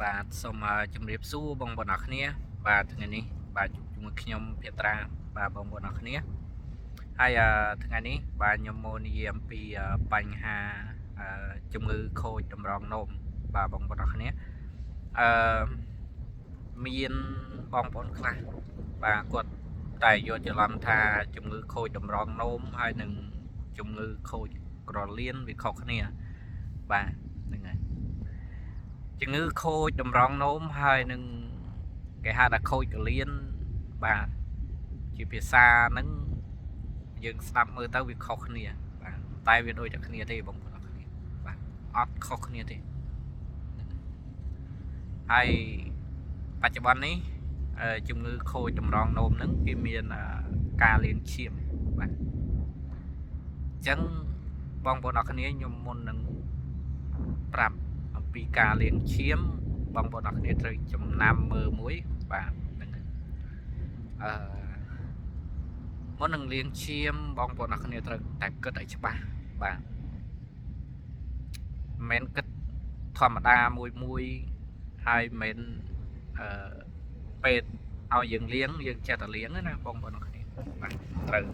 បាទសូមជម្រាបសួរបងប្អូនអរគ្នាបាទថ្ងៃនេះបាទជួបជាមួយខ្ញុំភេត្រាបាទបងប្អូនអរគ្នាហើយថ្ងៃនេះបាទខ្ញុំមកនិយាយអំពីបញ្ហាជំងឺខូចតម្រងនោមបាទបងប្អូនអរគ្នាអឺមានបងប្អូនខ្លះបាទគាត់តែយកច្រឡំថាជំងឺខូចតម្រងនោមហើយនឹងជំងឺខូចក្រលៀនវាខុសគ្នាបាទហ្នឹងហើយជំងឺខូចតម្រងនោមហើយនឹងគេហៅថាខូចក្រលៀនបាទជាភាសាហ្នឹងយើងស្ដាប់មើលទៅវាខុសគ្នាបាទតែវាដូចតែគ្នាទេបងប្អូនអរគ្នាបាទអត់ខុសគ្នាទេហើយបច្ចុប្បន្ននេះជំងឺខូចតម្រងនោមហ្នឹងគេមានការលាងឈាមបាទអញ្ចឹងបងប្អូនអរគ្នាខ្ញុំមុននឹងប្រាប់អំពីការលាងឈាមបងប្អូនអរគ្នាត្រូវចំណាំមើលមួយបាទហ្នឹងមុននឹងលាងឈាមបងប្អូនអរគ្នាត្រូវតែគិតឲ្យច្បាស់បាទមិនមែនគិតធម្មតាមួយហើយមិនពេទ្យឲ្យយើងលាងយើងចេះតែលាងណាបងប្អូនអរគ្នាបាទត្រូវ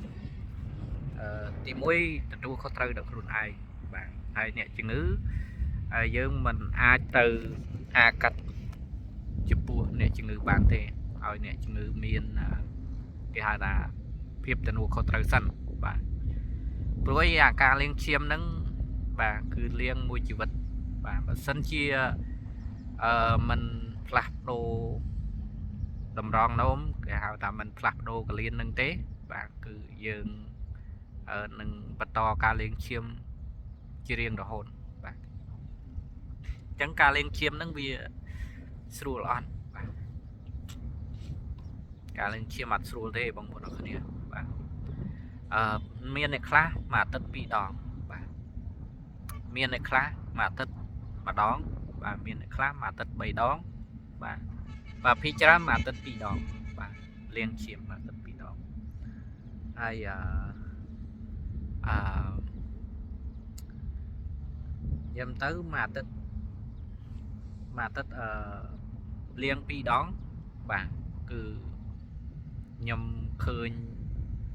ទី1ទទួលខុសត្រូវដល់ខ្លួនឯងបាទហើយអ្នកជំងឺយើងមិនអាចទៅអាកាត់ចំពោះអ្នកជំងឺបានទេឲ្យអ្នកជំងឺមានគេហៅថាភាពទទួលខុសត្រូវសិនបាទព្រោះអាការលាងឈាមហ្នឹងបាទគឺលាងមួយជីវិតបាទបើសិនជាมันផ្លាស់ប្ដូរតម្រងនោមគេហៅថាมันផ្លាស់ប្ដូរកលៀនហ្នឹងទេបាទគឺយើងនឹងបន្តការលាងឈាមជារៀងរហូតបាទអញ្ចឹងការលាងឈាមហ្នឹងវាស្រួលអត់បាទការលាងឈាមអត់ស្រួលទេបងប្អូនអរគ្នាបាទមានអ្នកខ្លះមួយអាទិត្យ2 ដងបាទមានអ្នកខ្លះមួយអាទិត្យ1 ដងបាទមានអ្នកខ្លះមួយអាទិត្យ3 ដងបាទភាគច្រើនមួយអាទិត្យ2 ដងបាទលាងឈាមមួយអាទិត្យ2 ដងហើយយ៉ាំទៅមួយអាទិត្យលាង2 ដងបាទគឺខ្ញុំឃើញ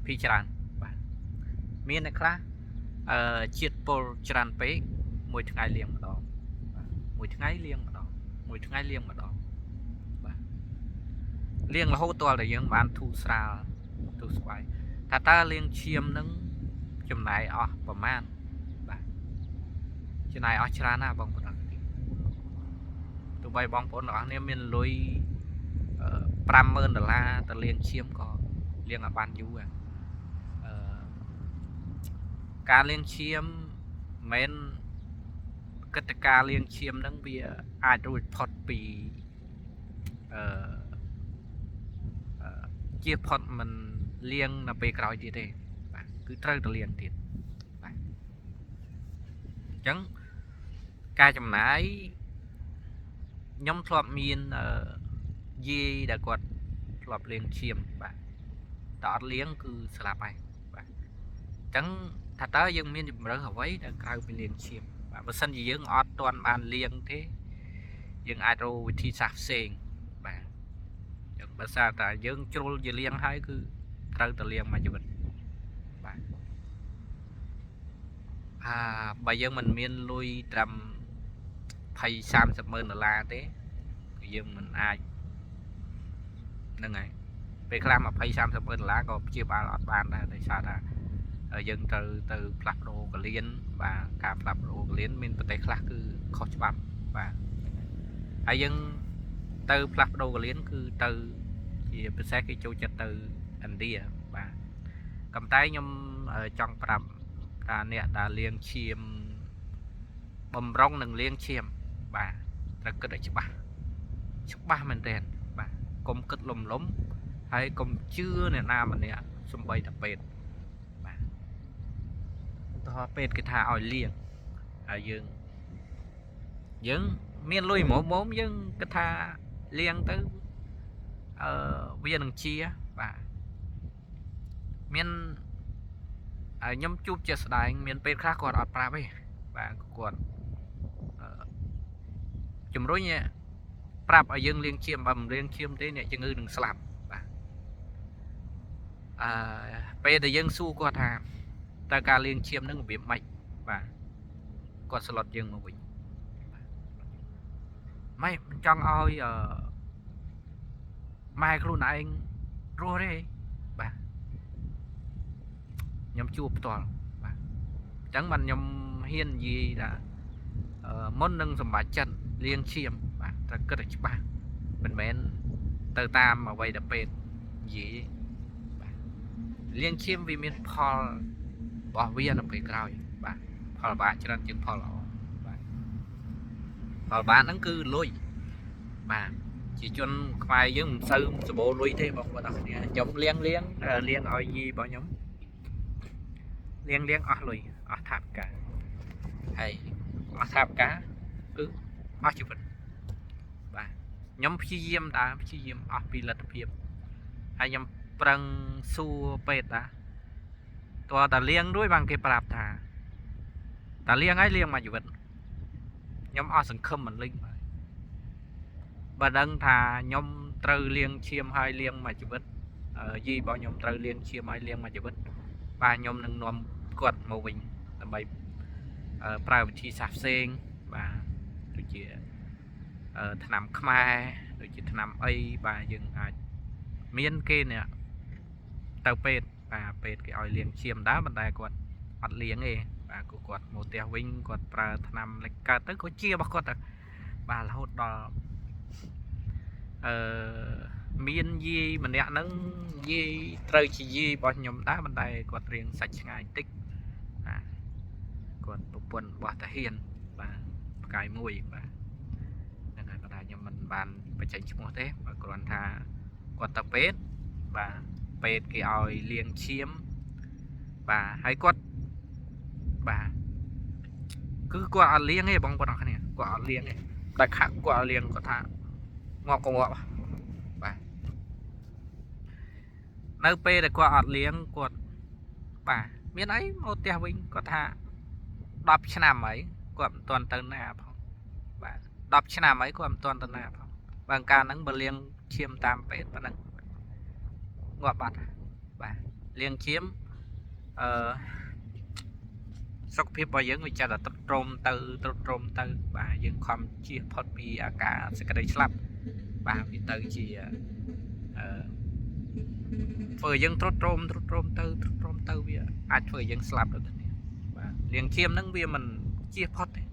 ភាគច្រើនបាទមានអ្នកខ្លះជាតិពុលច្រើនពេកមួយថ្ងៃលាងម្ដងបាទមួយថ្ងៃលាងម្ដងមួយថ្ងៃលាងម្ដងបាទលាងរហូតទាល់តែយើងបានធូរស្រាលធូរស្បើយថាតើលាងឈាមនឹងចំណាយអស់ប្រមាណបាទចំណាយអស់ច្រើនណាស់បងប្អូនទោះបីបងប្អូនទាំងអស់គ្នាមានលុយ$50,000ទៅលាងឈាមក៏លាងឲ្យបានយូរការលាងឈាមមិនគិតតែការលាងឈាមហ្នឹងវាអាចរួចផុតពីជាផុតមិនលាងនៅពេលក្រោយទៀតទេបាទគឺត្រូវតែលាងទៀតបាទអញ្ចឹងការចំណាយខ្ញុំធ្លាប់មានយាយដែលគាត់ធ្លាប់លាងឈាមបាទតើអត់លាងគឺស្លាប់ហើយបាទអញ្ចឹងថាតើយើងមានជំរឿនអ្វីដែលក្រៅពីលាងឈាមបាទបើសិនជាយើងអត់ទាន់បានលាងទេយើងអាចរកវិធីសាស្ត្រផ្សេងបាទអញ្ចឹងបើសារតែយើងជ្រុលជាលាងហើយគឺត្រូវតែលាងមួយជីវិតបាទបើយើងមិនមានលុយត្រឹម$20-30,000ទេគឺយើងមិនអាចហ្នឹងហើយពេលខ្លះ$20-30,000ក៏ព្យាបាលអត់បានដែរដោយសារថាយើងត្រូវទៅផ្លាស់ប្ដូរកលៀនបាទការផ្លាស់ប្ដូរកលៀនមានប្រទេសខ្លះគឺខុសច្បាប់បាទហើយយើងទៅផ្លាស់ប្ដូរកលៀនគឺទៅជាពិសេសគេចូលចិត្តទៅឥណ្ឌាបាទកំតែខ្ញុំចង់ប្រាប់ថាអ្នកដែលលាងឈាមបំរុងនឹងលាងឈាមបាទត្រូវគិតឲ្យច្បាស់មែនទែនបាទកុំគិតលំហើយកុំជឿអ្នកណាម្នាក់សំបីតែពេទ្យបាទឧទាហរណ៍ពេទ្យគេថាឲ្យលាងហើយយើងមានលុយមុំយើងគិតថាលាងទៅវានឹងជាបាទមានខ្ញុំជួបជាក់ស្ដែងមានពេទ្យខ្លះគាត់អត់ប្រាប់ទេបាទគាត់ជំរុញ ប្រាប់ឲ្យយើងលាងឈាមបើមិនលាងឈាមទេអ្នកជំងឺនឹងស្លាប់បាទពេលដែលយើងសួរគាត់ថាតើការលាងឈាមនឹងរបៀបម៉េចបាទគាត់ស្លុតយើងមកវិញម៉េចមិនចង់ឲ្យម៉ែខ្លួនឯងរស់ទេបាទខ្ញុំជួបផ្ទាល់បាទអញ្ចឹងបានខ្ញុំហ៊ាននិយាយថាមុននឹងសម្រេចចិត្តលាងឈាមបាទត្រូវគិតឲ្យច្បាស់មិនមែនទៅតាមអ្វីដែលពេទ្យនិយាយបាទលាងឈាមវាមានផលរបស់វានៅពេលក្រោយបាទផលបាក់ច្រើនជាងផលល្អបាទផលបាក់ហ្នឹងគឺលុយបាទជាជនខ្មែរយើងមិនសូវសម្បូរលុយទេបងប្អូនអរគ្នាខ្ញុំលាងឲ្យយីរបស់ខ្ញុំលាងអស់លុយអស់ថាបការហើយអស់ថាបការគឺអស់ជីវិតបាទខ្ញុំព្យាយាមអស់ពីលទ្ធភាពហើយខ្ញុំប្រឹងសួរពេទ្យតើតាលាងរួចបានគេប្រាប់ថាតាលាងហើយលាងមកជីវិតខ្ញុំអស់សង្ឃឹមមិនលេងបើដឹងថាខ្ញុំត្រូវលាងឈាមហើយលាងមកជីវិតយីរបស់ខ្ញុំត្រូវលាងឈាមហើយលាងមកជីវិតបាទខ្ញុំនឹងនាំគាត់មកវិញដើម្បីប្រើវិធីសាស្ត្រផ្សេងបាទដូចជាថ្នាំខ្មែរដូចជាថ្នាំអីបាទយើងអាចមានគេនេះទៅពេទ្យបាទពេទ្យគេឲ្យលាងឈាមដែរប៉ុន្តែគាត់អត់លាងទេបាទគាត់មកផ្ទះវិញគាត់ប្រើថ្នាំលេចកើតទៅក៏ជារបស់គាត់ទៅបាទរហូតដល់មានយាយម្នាក់ហ្នឹងយាយត្រូវជាយាយរបស់ខ្ញុំដែរប៉ុន្តែគាត់រៀងសាច់ឆ្ងាយតិចណាគាត់ប្រពន្ធរបស់តាហ៊ានបាទផ្កាយមួយបាទហ្នឹងហើយគាត់ថាខ្ញុំមិនបានបញ្ចេញឈ្មោះទេបើគ្រាន់ថាគាត់ទៅពេទ្យបាទពេទ្យគេឲ្យលាងឈាមបាទហើយគាត់បាទគឺគាត់អត់លាងទេបងប្អូនអរគ្នាគាត់អត់លាងទេតែខាក់គាត់អត់លាងគាត់ថាងាប់ក៏ងាប់បាទនៅពេលដែលគាត់អត់លាងគាត់បាទមានអីមកផ្ទះវិញគាត់ថា10ឆ្នាំហើយគាត់មិនទាន់ទៅណាផងបាទ10ឆ្នាំហើយគាត់មិនទាន់ទៅណាផងបើកាលហ្នឹងបើលាងឈាមតាមពេទ្យប៉ុណ្ណឹងងាប់បាត់បាទលាងឈាមសុខភាពរបស់យើងវាចាត់តែទ្រុឌទ្រោមទៅបាទយើងខំជៀសផុតពីអាការសេចក្តីស្លាប់បាទវាទៅជាធ្វើយើងទ្រុឌទ្រោមទៅវាអាចធ្វើយើងស្លាប់ដូចគ្នាបាទលាងឈាមហ្នឹងវាមិនជៀសផុតទេ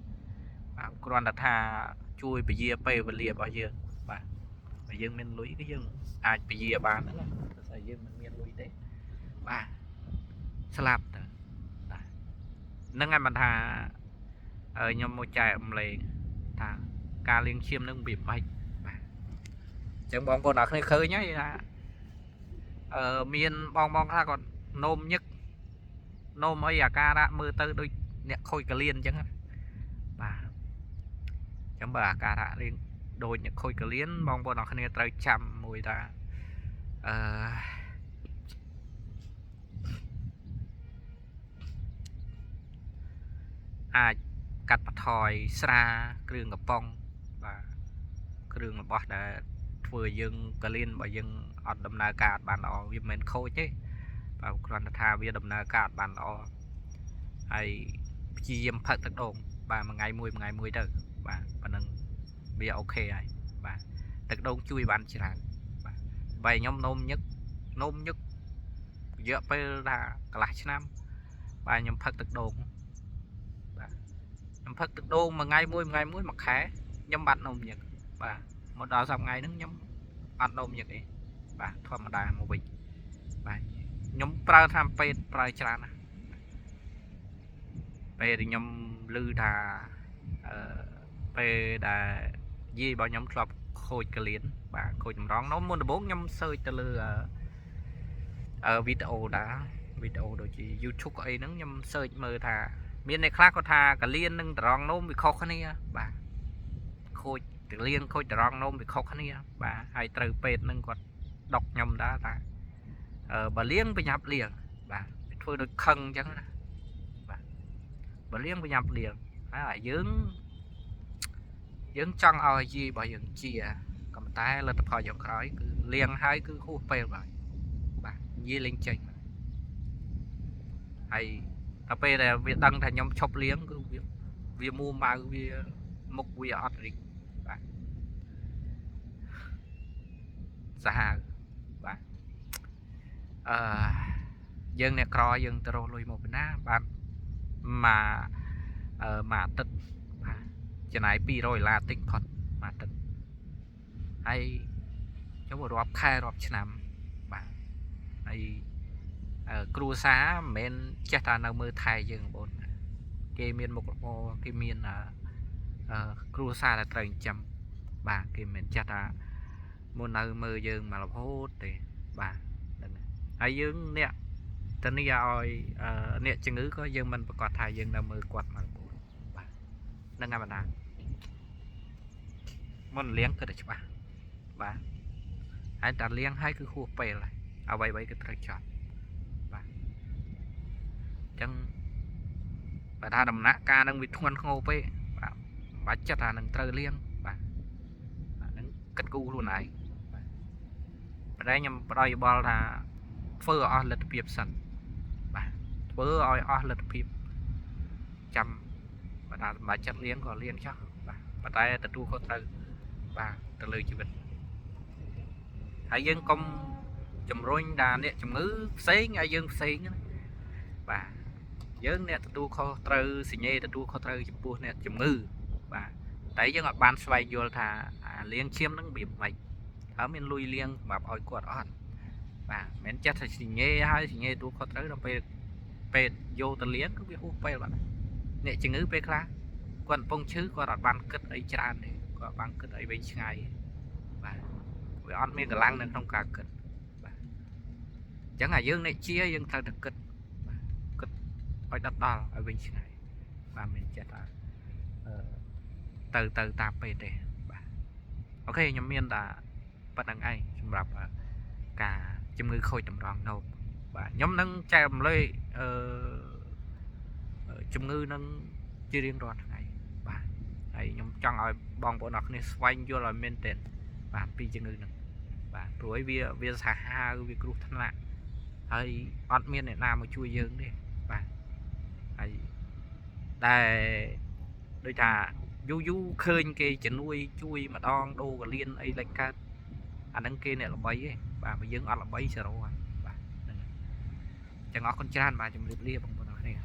បាទគ្រាន់តែថាជួយពជាពេលវេលារបស់យើងបាទបើយើងមានលុយគឺយើងអាចពជាបានហ្នឹងតែយើងមិនមានលុយទេបាទស្លាប់ទៅហ្នឹងហើយមិនថាខ្ញុំមកចែករំលែកថាការលាងឈាមនឹងវាបាច់បាទអញ្ចឹងបងប្អូនអរគ្នាឃើញហើយថាមានបងថាគាត់នោមញឹកនោមអីអាការៈមើលទៅដូចអ្នកខូចកលៀនអញ្ចឹងបាទអញ្ចឹងបើអាការៈរៀងដូចអ្នកខូចកលៀនបងប្អូនអរគ្នាត្រូវចាំមួយថាអាចកាត់បន្ថយស្រាគ្រឿងកំប៉ុងបាទគ្រឿងរបស់ដែលធ្វើយើងកលៀនបើយើងអត់ដំណើរការបានល្អវាមិនមែនខូចទេបាទគ្រាន់តែថាវាដំណើរការបានល្អហើយព្យាយាមផឹកទឹកដូងបាទមួយថ្ងៃមួយទៅបាទប៉ណ្ណឹងវាអូខេហើយបាទទឹកដូងជួយបានច្រើនបាទបើខ្ញុំនោមញឹករយៈពេលថាកន្លះឆ្នាំបាទខ្ញុំផឹកទឹកដូងខ្ញុំផឹកទឹកដូងមួយថ្ងៃមួយខែខ្ញុំបាត់នោមញឹកបាទមកដល់សប្តាហ៍ថ្ងៃហ្នឹងខ្ញុំអត់នោមញឹកទេបាទធម្មតាមកវិញបាទខ្ញុំប្រើថ្នាំពេទ្យប្រើច្រើនណាស់ពេលខ្ញុំឮថាពេលដែលយាយរបស់ខ្ញុំធ្លាប់ខូចកលៀនបាទខូចតម្រងនោមមុនដំបូងខ្ញុំសើចទៅលើវីដេអូដូចជា YouTube អីហ្នឹងខ្ញុំសើចមើលថាមានអ្នកខ្លះគាត់ថាកលៀននិងតម្រងនោមវាខុសគ្នាបាទខូចកលៀនខូចតម្រងនោមវាខុសគ្នាបាទហើយត្រូវពេទ្យនឹងគាត់ដុកខ្ញុំដែរថាបើលាងប្រញាប់លាងបាទធ្វើដូចខឹងអញ្ចឹងណាបាទបើលាងប្រញាប់លាងហើយយើងចង់ឲ្យយាយរបស់យើងជា còn tay là tập hỏi dọc khói cứ liền hai cứ khu phê rồi bà dí lên trên hay tập phê là việc đăng thành nhóm chọc liếng cứ việc mua mà việc mục việc ọt đi bà xa bà dân này coi dân tro lùi một bên á bạn mà tích cho này pi rồi là tinh thật mà tích hay cho một rộp khai rộp năm bà hay cru xá men chắc là nó mơ thay dân bốn cái miền một cái miền cru xa là trời chậm bà cái miền chắc là một nơi mơ dân mà là hốt thì bà hay dân nè tên này rồi nè chừng ngữ có dân mình quạt thay dân là mơ quạt mà bà nâng ngà bà món liếng cái đấy bà hãy đặt liếng hai cái khu bè lạiเอาไว้cái trời chọn bà chẳng bà ta đầm nát ca đang bị thuần ngô bê bà chắc là nâng trời liếng bà nâng cất cu luôn này bà đây nhầm bà đây bao là phơ ở lịch việc sẵn bà phơ ở lịch việc chăm bà chắc liếng còn liếng chắc bà tay tự tu có trời bà tự lưu cho mình hãy dân công chùm roi đà nè chùm ngữ xế ngay dân xế bà dân nè tu kho trừ xì nhê tu kho trừ chùm bùa nè chùm ngữ bà tại dân ở ban xoay vô thà liên chiêm nó bị mày ở miền lui liên mà oi quạt on bà mến chết thì xì nhê hay xì nhê tu kho trừ đâu về vô tờ liếng cứ biết hút về bạn nè chùm ngữ về khá còn phong chứ có đặt ban cất ấy tràn này có ban cất ấy bên ngày bà với on miền lăng nên không cả cất chẳng là dương này chia dương thật được kịch phải đặt đo ở bên này và mình sẽ từ tạp về để ok nhóm miền đã bắt đăng ai xâmรับcả chim ngư khôi tầm đoàn nộp và nhóm nâng chạm lấy chim ngư nâng chưa riêng đoàn này và thầy nhóm chọn ở bọn bộ nọc này xoay vô là men tiền và pi chim ngư nâng và rồi vì xả ha vì cú thân lạc hay ọt miên này làm một chui dương đi và hay đây đôi thà du khơi cái chân nuôi chui mà đong đô và liên ấy lệch ca anh đăng kia này là bấy ấy và bây giờ ọt là bấy sợ rồi và chẳng ngó con trai mà chồng liệp lia bằng này